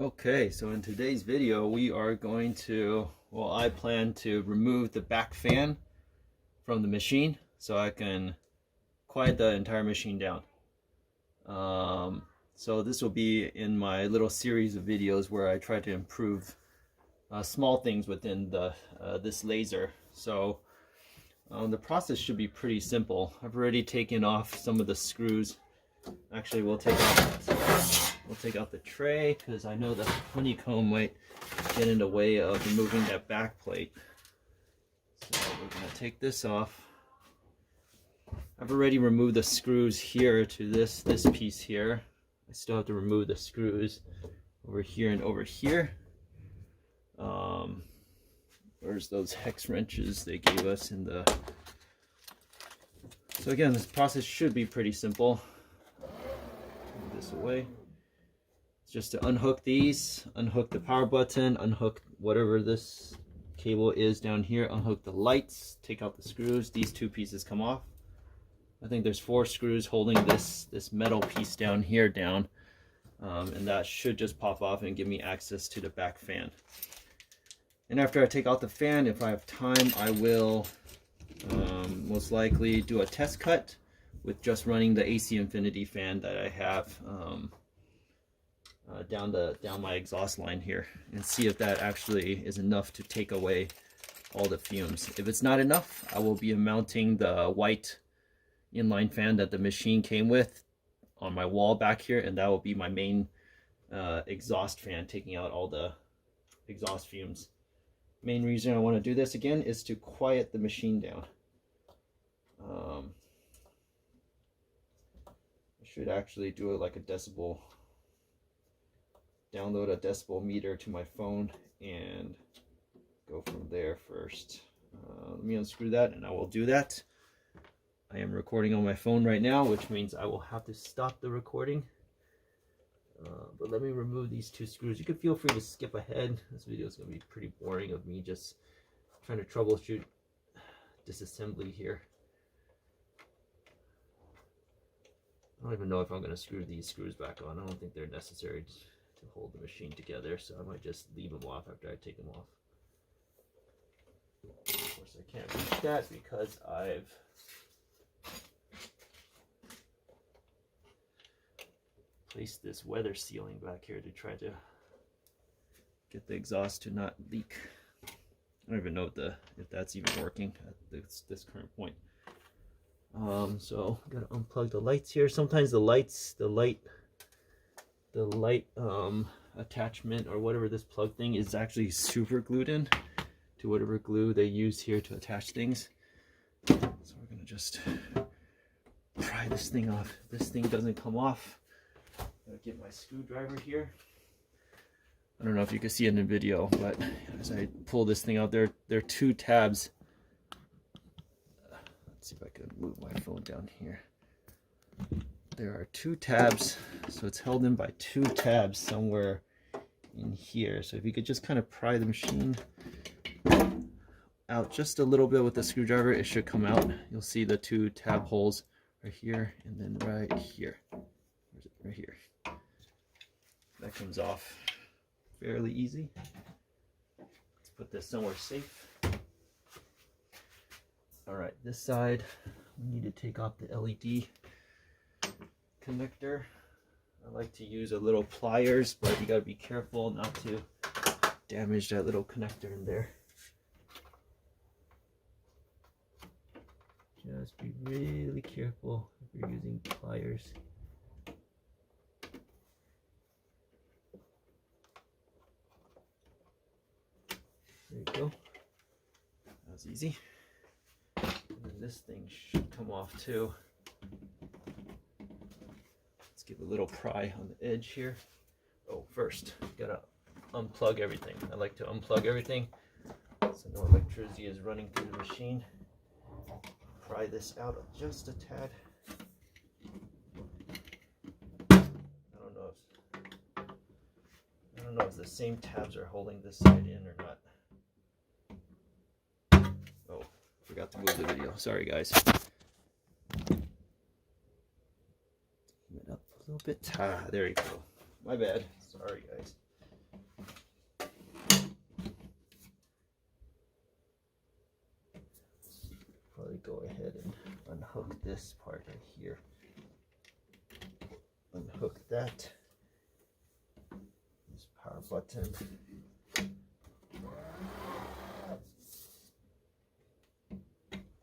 Okay, so in today's video we are going to, well, I plan to remove the back fan from the machine so I can quiet the entire machine down. So this will be in my little series of videos where I try to improve small things within this laser. So the process should be pretty simple. I've already taken off some of the screws. Actually, we'll take out the tray because I know the honeycomb might get in the way of removing that back plate. So we're going to take this off. I've already removed the screws here to this piece here. I still have to remove the screws over here and over here. Where's those hex wrenches they gave us in the... So again, this process should be pretty simple. Move this away. It's just to unhook these, unhook the power button, unhook whatever this cable is down here, unhook the lights, take out the screws. These two pieces come off. I think there's 4 screws holding this metal piece down here down, and that should just pop off and give me access to the back fan. And after I take out the fan, if I have time, I will most likely do a test cut with just running the AC Infinity fan that I have down my exhaust line here, and see if that actually is enough to take away all the fumes. If it's not enough, I will be mounting the white inline fan that the machine came with on my wall back here, and that will be my main exhaust fan, taking out all the exhaust fumes. Main reason I want to do this again is to quiet the machine down. I should actually do it like a decibel. Download a decibel meter to my phone and go from there first. Let me unscrew that and I will do that. I am recording on my phone right now, which means I will have to stop the recording. But let me remove these 2 screws. You can feel free to skip ahead. This video is going to be pretty boring of me just trying to troubleshoot disassembly here. I don't even know if I'm going to screw these screws back on. I don't think they're necessary to hold the machine together, so I might just leave them off after I take them off. Of course, I can't reach that because I've place this weather sealing back here to try to get the exhaust to not leak. I don't even know if that's even working at this current point. So I gotta unplug the lights here. Sometimes the light attachment or whatever this plug thing is actually super glued in to whatever glue they use here to attach things. So we're gonna just pry this thing off. If this thing doesn't come off, I'll get my screwdriver here. I don't know if you can see it in the video, but as I pull this thing out, there are 2 tabs. Let's see if I can move my phone down here. There are 2 tabs, so it's held in by 2 tabs somewhere in here. So if you could just kind of pry the machine out just a little bit with the screwdriver, it should come out. You'll see the 2 tab holes right here and then right here. Where's it? Right here. That comes off fairly easy. Let's put this somewhere safe. All right, this side, we need to take off the LED connector. I like to use a little pliers, but you gotta be careful not to damage that little connector in there. Just be really careful if you're using pliers. There you go. That was easy. And then this thing should come off too. Let's give a little pry on the edge here. Oh, first, gotta unplug everything. I like to unplug everything so no electricity is running through the machine. Pry this out just a tad. I don't know if the same tabs are holding this side in or not. Oh, forgot to move the video. Sorry, guys. Zoom it up a little bit. Ah, there you go. My bad. Sorry, guys. this part right here. Unhook that. This power button.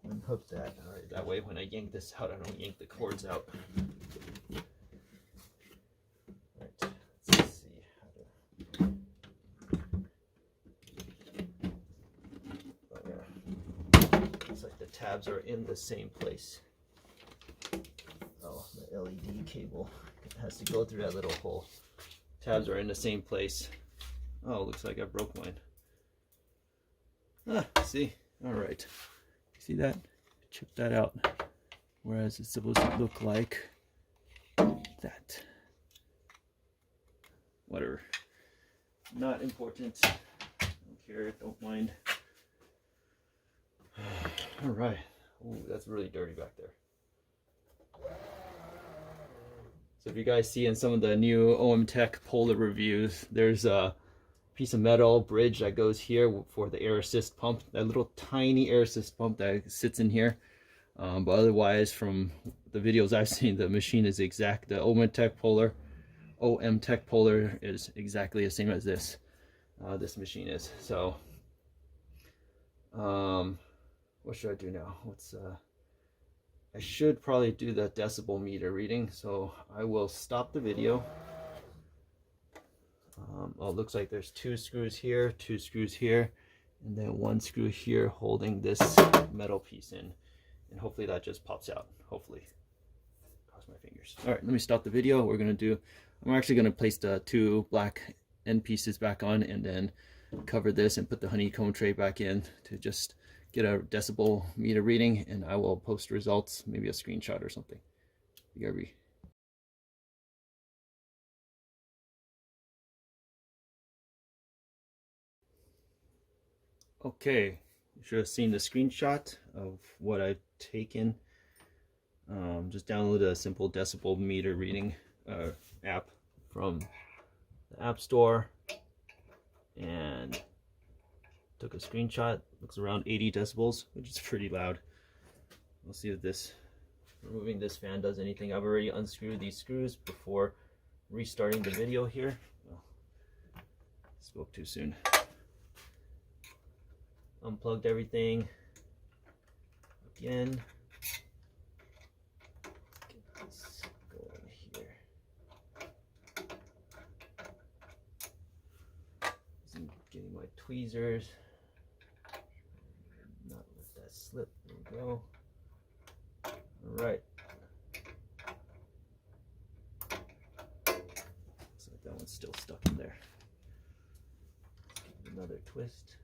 Unhook that. All right, that way when I yank this out, I don't yank the cords out. All right, let's see how to. Oh yeah, looks like the tabs are in the same place. Oh, the LED cable has to go through that little hole. Tabs are in the same place. Oh, looks like I broke mine. Ah, see? All right. See that? Chip that out. Whereas it's supposed to look like that. Whatever. Not important. Don't care, don't mind. All right. Ooh, that's really dirty back there. So if you guys see in some of the new OM Tech Polar reviews, there's a piece of metal bridge that goes here for the air assist pump, that little tiny air assist pump that sits in here. But otherwise, from the videos I've seen, the machine is exact. The OM Tech Polar is exactly the same as this. This machine is. So, what should I do now? I should probably do the decibel meter reading, so I will stop the video. Oh, it looks like there's 2 screws here, 2 screws here, and then 1 screw here holding this metal piece in. And hopefully that just pops out, hopefully. Cross my fingers. All right, let me stop the video. I'm actually gonna place the 2 black end pieces back on and then cover this and put the honeycomb tray back in to just get a decibel meter reading, and I will post results, maybe a screenshot or something. BRB. Okay, you should have seen the screenshot of what I've taken. Just download a simple decibel meter reading app from the App Store and took a screenshot. Looks around 80 decibels, which is pretty loud. We'll see if removing this fan does anything. I've already unscrewed these screws before restarting the video here. Oh, spoke too soon. Unplugged everything again. Get this going here. I'm getting my tweezers. Not let that slip. There we go. All right. Looks like that one's still stuck in there. Give it another twist.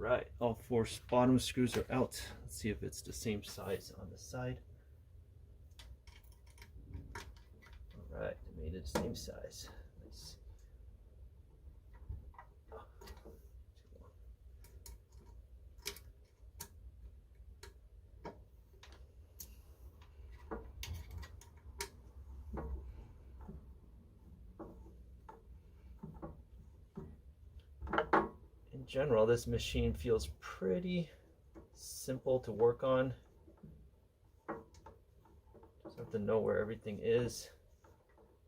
Alright, all 4 bottom screws are out. Let's see if it's the same size on the side. Alright, they made it the same size. Nice. Oh, too long. In general, this machine feels pretty simple to work on. Just have to know where everything is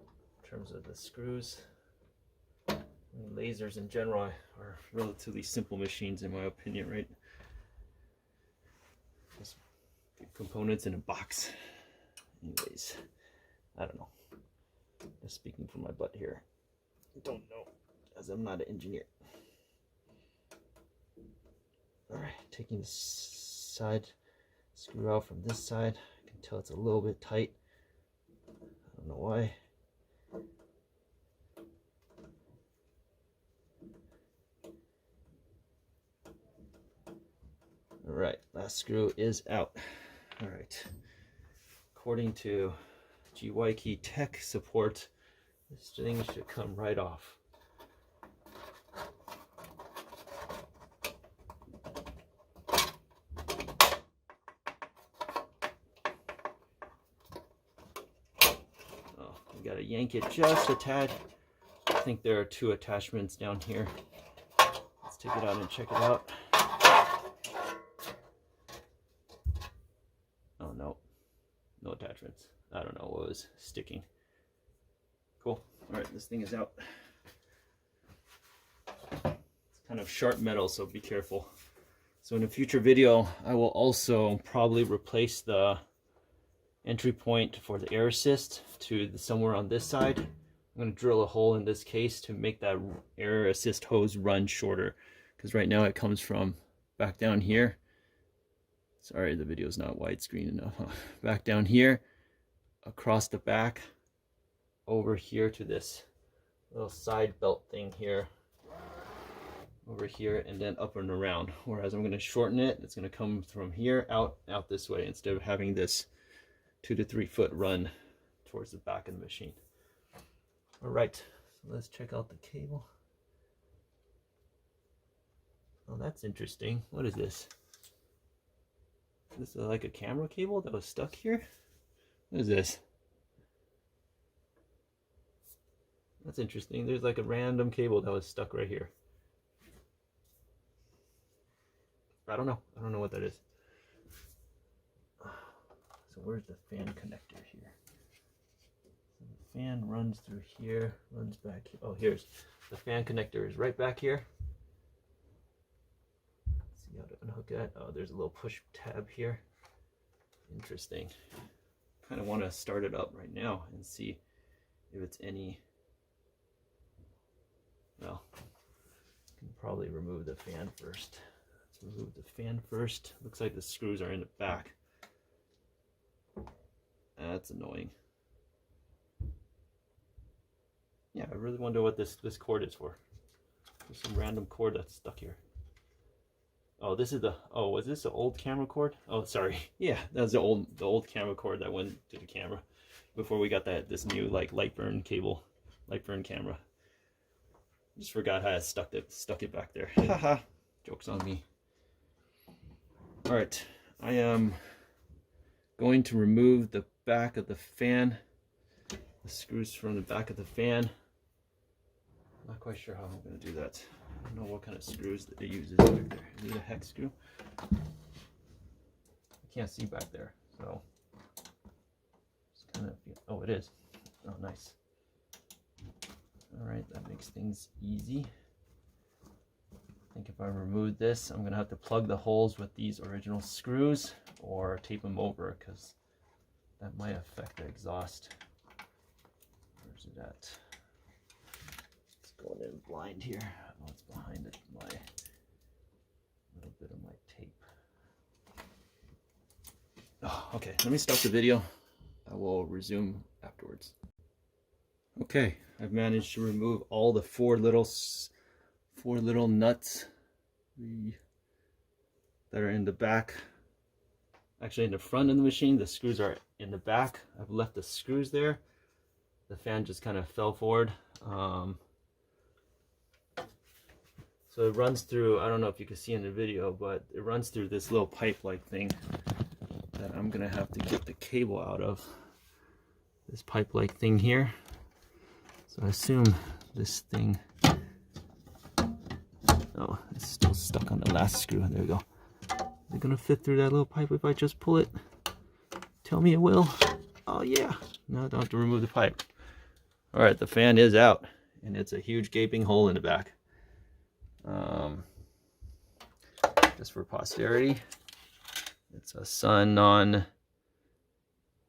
in terms of the screws. And lasers in general are relatively simple machines in my opinion, right? Just components in a box. Anyways, I don't know. Just speaking from my butt here. I don't know, as I'm not an engineer. Alright, taking the side screw out from this side. I can tell it's a little bit tight. I don't know why. Alright, last screw is out. Alright. According to Gweikecloud support, this thing should come right off. You gotta yank it just a tad. I think there are 2 attachments down here. Let's take it out and check it out. Oh no, no attachments. I don't know what was sticking. Cool. All right, this thing is out. It's kind of sharp metal, so be careful. So in a future video, I will also probably replace the entry point for the air assist to somewhere on this side. I'm going to drill a hole in this case to make that air assist hose run shorter, because right now it comes from back down here. Sorry, the video is not widescreen enough. Back down here, across the back, over here to this little side belt thing here, over here, and then up and around. Whereas I'm going to shorten it. It's going to come from here out this way, instead of having this 2 to 3 foot run towards the back of the machine. All right, so let's check out the cable. Oh, that's interesting. What is this? This is like a camera cable that was stuck here. What is this? That's interesting. There's like a random cable that was stuck right here. I don't know what that is. So where's the fan connector here? So the fan runs through here, runs back here. Oh, here's the fan connector, is right back here. Let's see how to unhook that. Oh, there's a little push tab here. Interesting. Kind of want to start it up right now and see if it's any. Well, I can probably remove the fan first. Let's remove the fan first. Looks like the screws are in the back. That's annoying. Yeah, I really wonder what this cord is for. There's some random cord that's stuck here. Oh, this is the, oh, was this the old camera cord? Oh, sorry. Yeah, that was the old camera cord that went to the camera before we got this new like light burn camera. Just forgot how I stuck it back there. Haha, joke's on me. All right, I am going to remove the back of the fan, the screws from the back of the fan. Not quite sure how I'm going to do that. I don't know what kind of screws that they use back there. Is it a hex screw? I can't see back there, so it's kind of, oh, it is. Oh, nice. All right, that makes things easy. I think if I remove this, I'm gonna have to plug the holes with these original screws or tape them over, because that might affect the exhaust. Where's it at? It's going in blind here. Oh, it's behind it, my little bit of my tape. Oh, okay, let me stop the video. I will resume afterwards. Okay, I've managed to remove all the four little nuts that are in the back. Actually, in the front of the machine, the screws are in the back. I've left the screws there. The fan just kind of fell forward. So it runs through, I don't know if you can see in the video, but it runs through this little pipe-like thing that I'm gonna have to get the cable out of. This pipe-like thing here. So I assume this thing, oh, it's still stuck on the last screw. There we go. Is it gonna fit through that little pipe if I just pull it? Tell me it will. Oh yeah. No, I don't have to remove the pipe. All right, the fan is out, and it's a huge gaping hole in the back. Just for posterity, it's a Sun-On,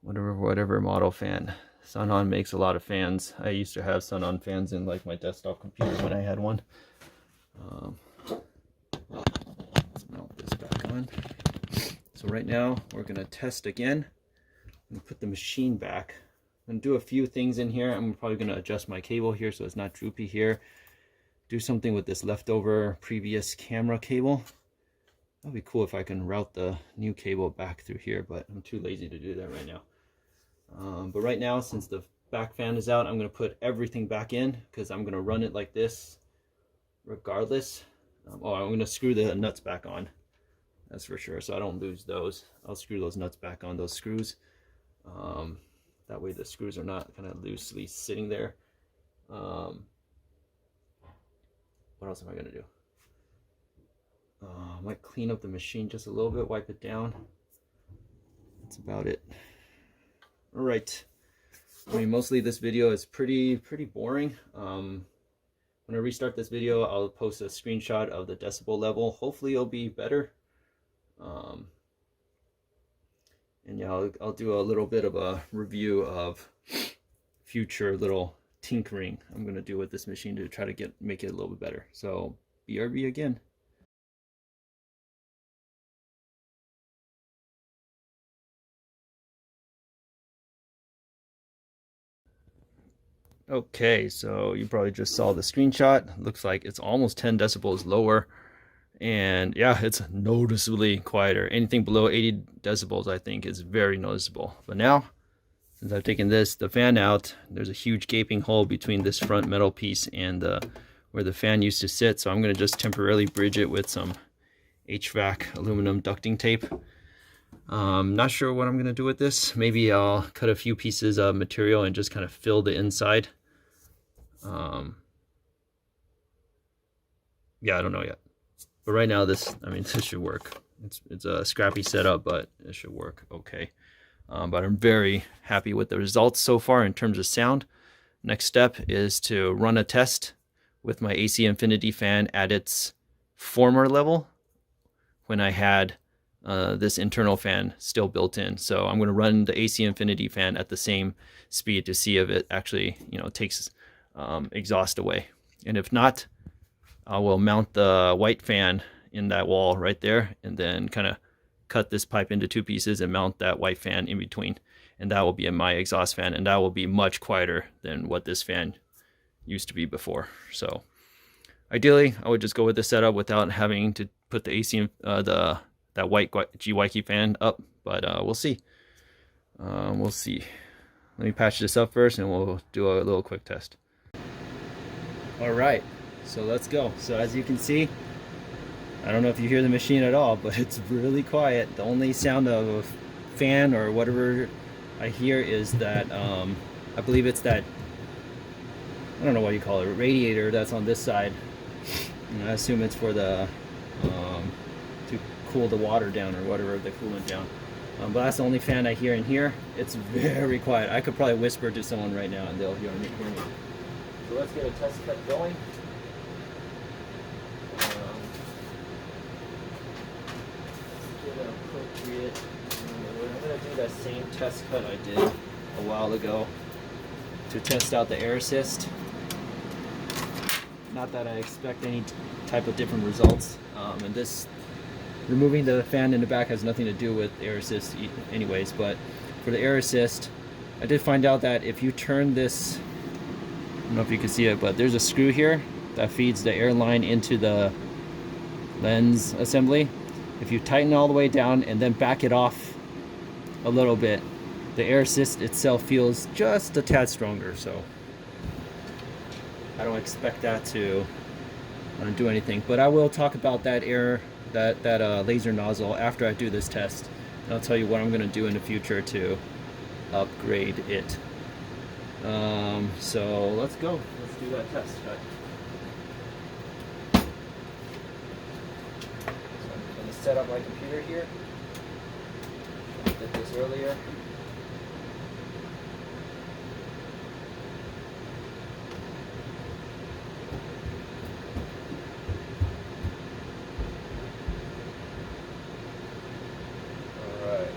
whatever model fan. Sun-On makes a lot of fans. I used to have Sun-On fans in like my desktop computer when I had one. Let's mount this back on. So right now we're gonna test again and put the machine back. I'm gonna do a few things in here. I'm probably gonna adjust my cable here so it's not droopy here. Do something with this leftover previous camera cable. That'd be cool if I can route the new cable back through here, but I'm too lazy to do that right now. But right now, since the back fan is out, I'm going to put everything back in because I'm going to run it like this regardless. Oh, I'm going to screw the nuts back on. That's for sure, so I don't lose those. I'll screw those nuts back on, those screws. That way the screws are not kind of loosely sitting there. What else am I gonna do? I might clean up the machine just a little bit, wipe it down. That's about it. All right. I mean, mostly this video is pretty boring. When I restart this video, I'll post a screenshot of the decibel level. Hopefully it'll be better. And yeah, I'll do a little bit of a review of future little tinkering I'm gonna do with this machine to try to make it a little bit better. So BRB again. Okay, so you probably just saw the screenshot. Looks like it's almost 10 decibels lower. And yeah, it's noticeably quieter. Anything below 80 decibels, I think, is very noticeable. But now, since I've taken the fan out, there's a huge gaping hole between this front metal piece and where the fan used to sit. So I'm going to just temporarily bridge it with some HVAC aluminum ducting tape. Not sure what I'm going to do with this. Maybe I'll cut a few pieces of material and just kind of fill the inside. Yeah, I don't know yet. But right now, this should work. It's a scrappy setup, but it should work okay. But I'm very happy with the results so far in terms of sound. Next step is to run a test with my AC Infinity fan at its former level when I had this internal fan still built in. So I'm going to run the AC Infinity fan at the same speed to see if it actually, takes exhaust away. And if not, I will mount the white fan in that wall right there, and then kind of cut this pipe into two pieces and mount that white fan in between. And that will be my exhaust fan, and that will be much quieter than what this fan used to be before. So ideally, I would just go with the setup without having to put the AC, that white Gweikecloud fan up, but we'll see. We'll see. Let me patch this up first, and we'll do a little quick test. All right. So let's go. So as you can see, I don't know if you hear the machine at all, but it's really quiet. The only sound of a fan or whatever I hear is that, I believe it's that, I don't know what you call it, radiator that's on this side. And I assume it's for the, to cool the water down or whatever, the coolant down. But that's the only fan I hear in here. It's very quiet. I could probably whisper to someone right now and they'll hear me. So let's get a test cut going. Appropriate. I'm going to do that same test cut I did a while ago to test out the air assist. Not that I expect any type of different results. And this removing the fan in the back has nothing to do with air assist anyways, but for the air assist, I did find out that if you turn this, I don't know if you can see it, but there's a screw here that feeds the air line into the lens assembly. If you tighten all the way down and then back it off a little bit, the air assist itself feels just a tad stronger. So I don't expect that to do anything, but I will talk about that laser nozzle after I do this test, and I'll tell you what I'm going to do in the future to upgrade it. So let's go. Let's do that test. Set up my computer here. I did this earlier. Alright.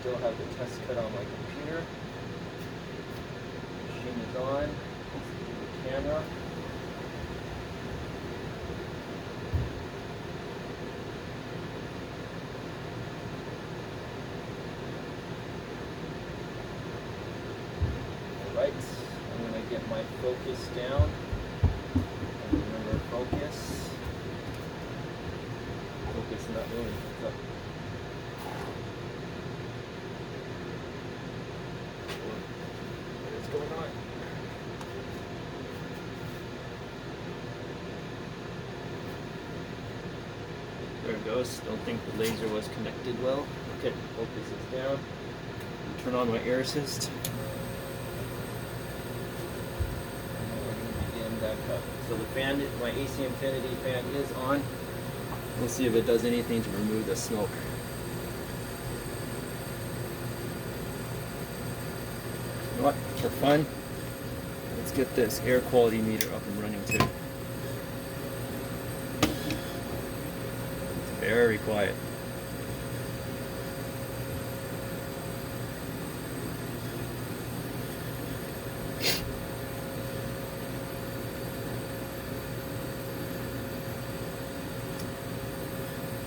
Still have the test cut on my computer. Machine is on. The camera. Right, I'm going to get my focus down. Remember, focus. Focus not moving. What's up? What is going on? There it goes. Don't think the laser was connected well. Okay, focus is down. Turn on my air assist. So the fan, my AC Infinity fan is on. We'll see if it does anything to remove the smoke. You know what? For fun, let's get this air quality meter up and running too. It's very quiet.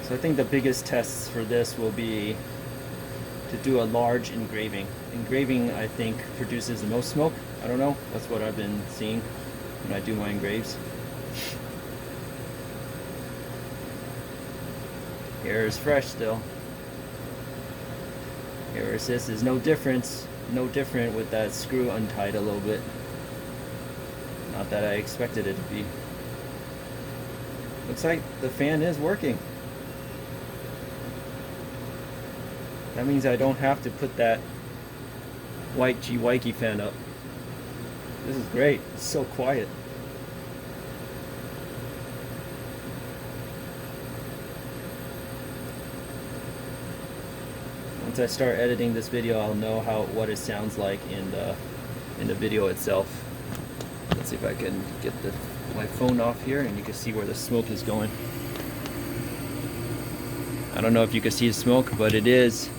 So I think the biggest tests for this will be to do a large engraving. Engraving, I think, produces the most smoke. I don't know. That's what I've been seeing when I do my engraves. Air is fresh still. Air assist is no different with that screw untied a little bit. Not that I expected it to be. Looks like the fan is working. That means I don't have to put that white Gweikecloud fan up. This is great. It's so quiet. Once I start editing this video, I'll know what it sounds like in the video itself. Let's see if I can get my phone off here and you can see where the smoke is going. I don't know if you can see the smoke, but it is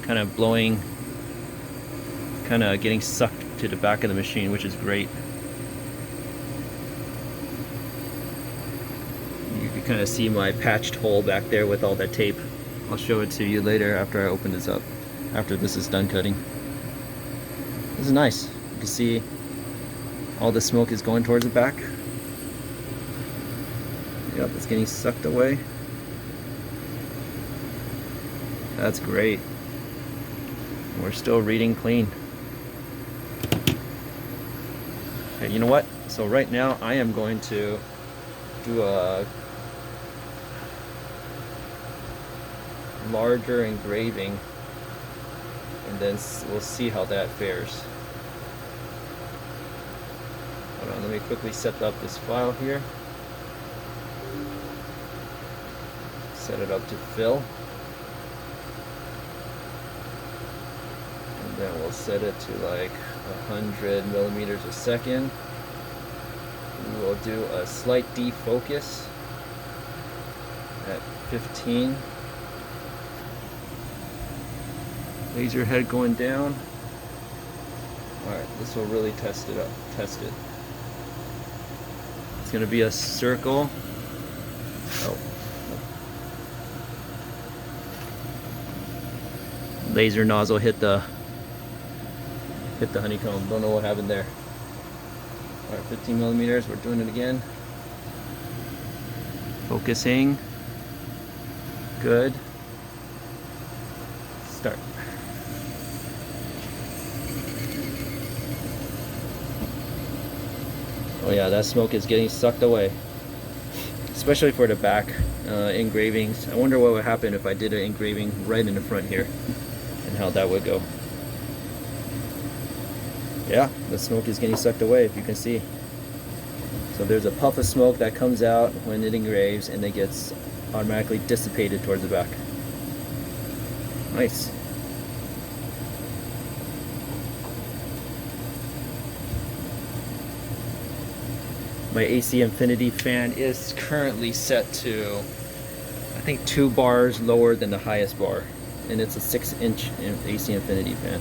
kind of blowing, kind of getting sucked to the back of the machine, which is great. You can kind of see my patched hole back there with all that tape. I'll show it to you later after I open this up, after this is done cutting. This is nice. You can see all the smoke is going towards the back. Yep, it's getting sucked away. That's great. We're still reading clean. Okay, you know what? So right now I am going to do a larger engraving and then we'll see how that fares. Hold on, let me quickly set up this file here. Set it up to fill. Then we'll set it to like 100 millimeters a second. We will do a slight defocus at 15. Laser head going down. Alright, this will really test it. It's going to be a circle. Oh. Laser nozzle hit the honeycomb. Don't know what happened there. Alright, 15 millimeters. We're doing it again. Focusing. Good. Start. Oh yeah, that smoke is getting sucked away. Especially for the back engravings. I wonder what would happen if I did an engraving right in the front here and how that would go. Yeah, the smoke is getting sucked away, if you can see. So there's a puff of smoke that comes out when it engraves and it gets automatically dissipated towards the back. Nice. My AC Infinity fan is currently set to, I think, 2 bars lower than the highest bar. And it's a 6-inch AC Infinity fan.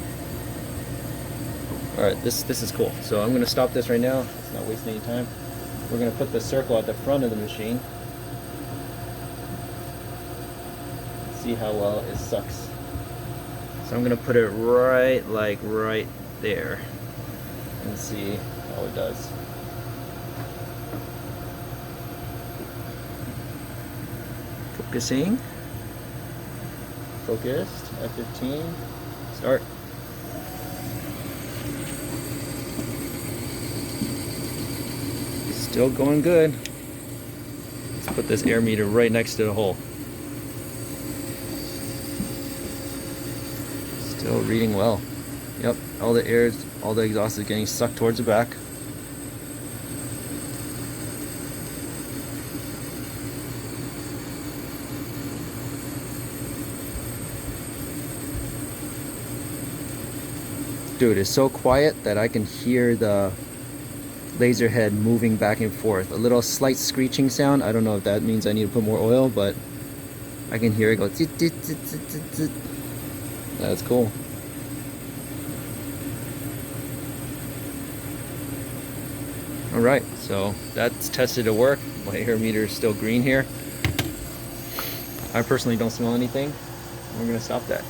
Alright, this is cool. So I'm going to stop this right now. Let's not waste any time. We're going to put the circle at the front of the machine. See how well it sucks. So I'm going to put it right there. And see how it does. Focusing. Focused. F15. Start. Still going good. Let's put this air meter right next to the hole. Still reading well. all the exhaust is getting sucked towards the back. Dude, it's so quiet that I can hear the laser head moving back and forth. A little slight screeching sound. I don't know if that means I need to put more oil, but I can hear it go. That's cool. Alright, so that's tested to work. My air meter is still green here. I personally don't smell anything. We're gonna stop that.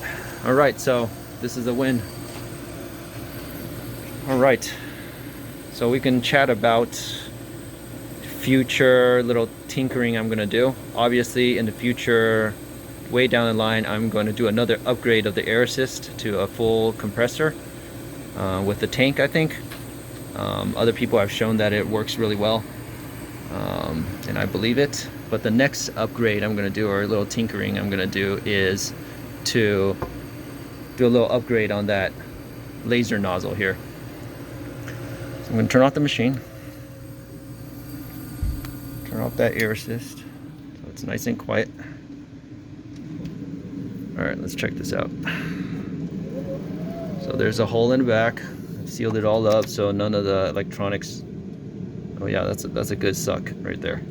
Alright, so this is a win. Alright, so we can chat about future little tinkering I'm gonna do. Obviously in the future, way down the line, I'm going to do another upgrade of the air assist to a full compressor with the tank, I think. Other people have shown that it works really well, and I believe it. But the next upgrade I'm going to do, or a little tinkering I'm going to do, is to do a little upgrade on that laser nozzle here. So I'm going to turn off the machine, turn off that air assist so it's nice and quiet. Alright, let's check this out. So there's a hole in the back. I've sealed it all up so none of the electronics. Oh yeah, that's a good suck right there.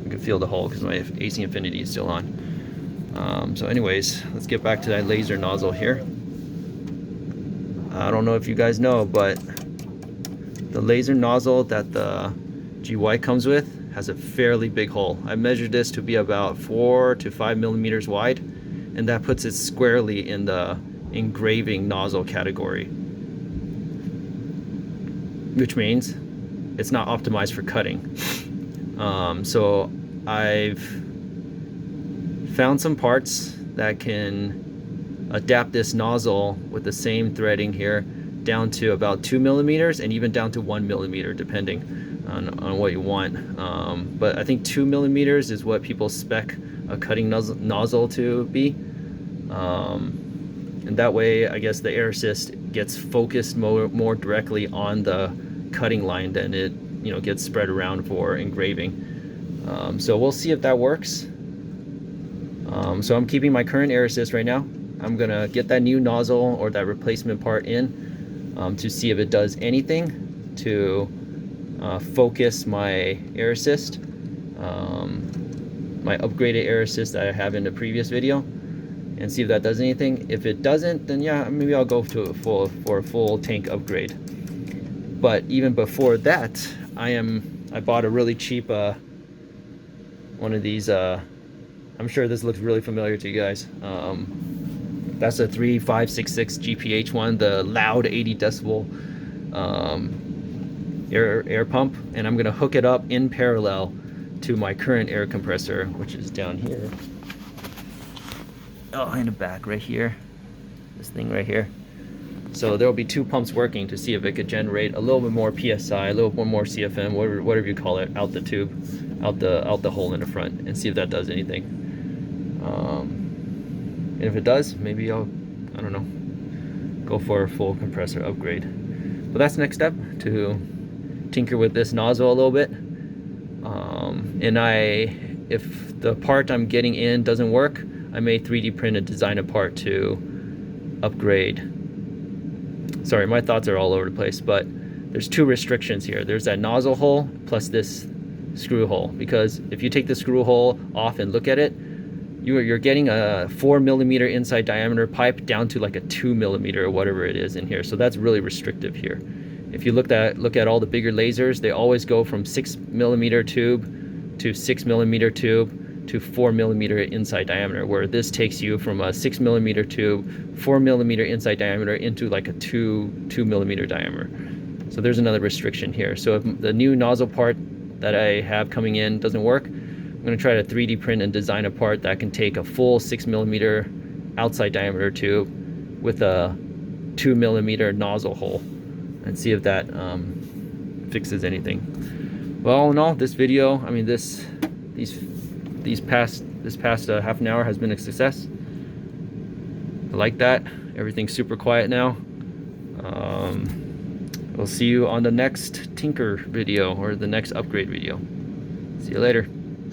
You can feel the hole because my AC Infinity is still on. So anyways, let's get back to that laser nozzle here. I don't know if you guys know, but the laser nozzle that the Gweikecloud comes with has a fairly big hole. I measured this to be about 4 to 5 millimeters wide, and that puts it squarely in the engraving nozzle category, which means it's not optimized for cutting. So I've found some parts that can adapt this nozzle with the same threading here down to about 2 millimeters and even down to 1 millimeter depending on what you want. But I think 2 millimeters is what people spec a cutting nozzle to be. And that way I guess the air assist gets focused more directly on the cutting line than it gets spread around for engraving. So we'll see if that works. So I'm keeping my current air assist right now. I'm gonna get that new nozzle or that replacement part in to see if it does anything to focus my air assist, my upgraded air assist that I have in the previous video, and see if that does anything. If it doesn't, then yeah, maybe I'll go to for a full tank upgrade. But even before that, I bought a really cheap one of these. I'm sure this looks really familiar to you guys. That's a 3566 GPH one, the loud 80 decibel air pump, and I'm gonna hook it up in parallel to my current air compressor, which is down here. Oh, in the back right here, this thing right here. So there will be two pumps working to see if it could generate a little bit more PSI, a little bit more CFM, whatever you call it, out the tube, out the hole in the front, and see if that does anything. And if it does, maybe I don't know, go for a full compressor upgrade. But that's the next step, to tinker with this nozzle a little bit. And if the part I'm getting in doesn't work, I may 3D print and design a part to upgrade. Sorry, my thoughts are all over the place, but there's two restrictions here. There's that nozzle hole plus this screw hole, because if you take the screw hole off and look at it, you're getting a 4 millimeter inside diameter pipe down to like a 2 millimeter or whatever it is in here. So that's really restrictive here. If you look at all the bigger lasers, they always go from 6 millimeter tube to 6 millimeter tube to 4 millimeter inside diameter, where this takes you from a 6 millimeter tube, 4 millimeter inside diameter into like a 2 millimeter diameter. So there's another restriction here. So if the new nozzle part that I have coming in doesn't work, I'm going to try to 3D print and design a part that can take a full 6 millimeter outside diameter tube with a 2 millimeter nozzle hole and see if that fixes anything. Well, all in all, this video, I mean, this past half an hour has been a success. I like that. Everything's super quiet now. We'll see you on the next tinker video or the next upgrade video. See you later.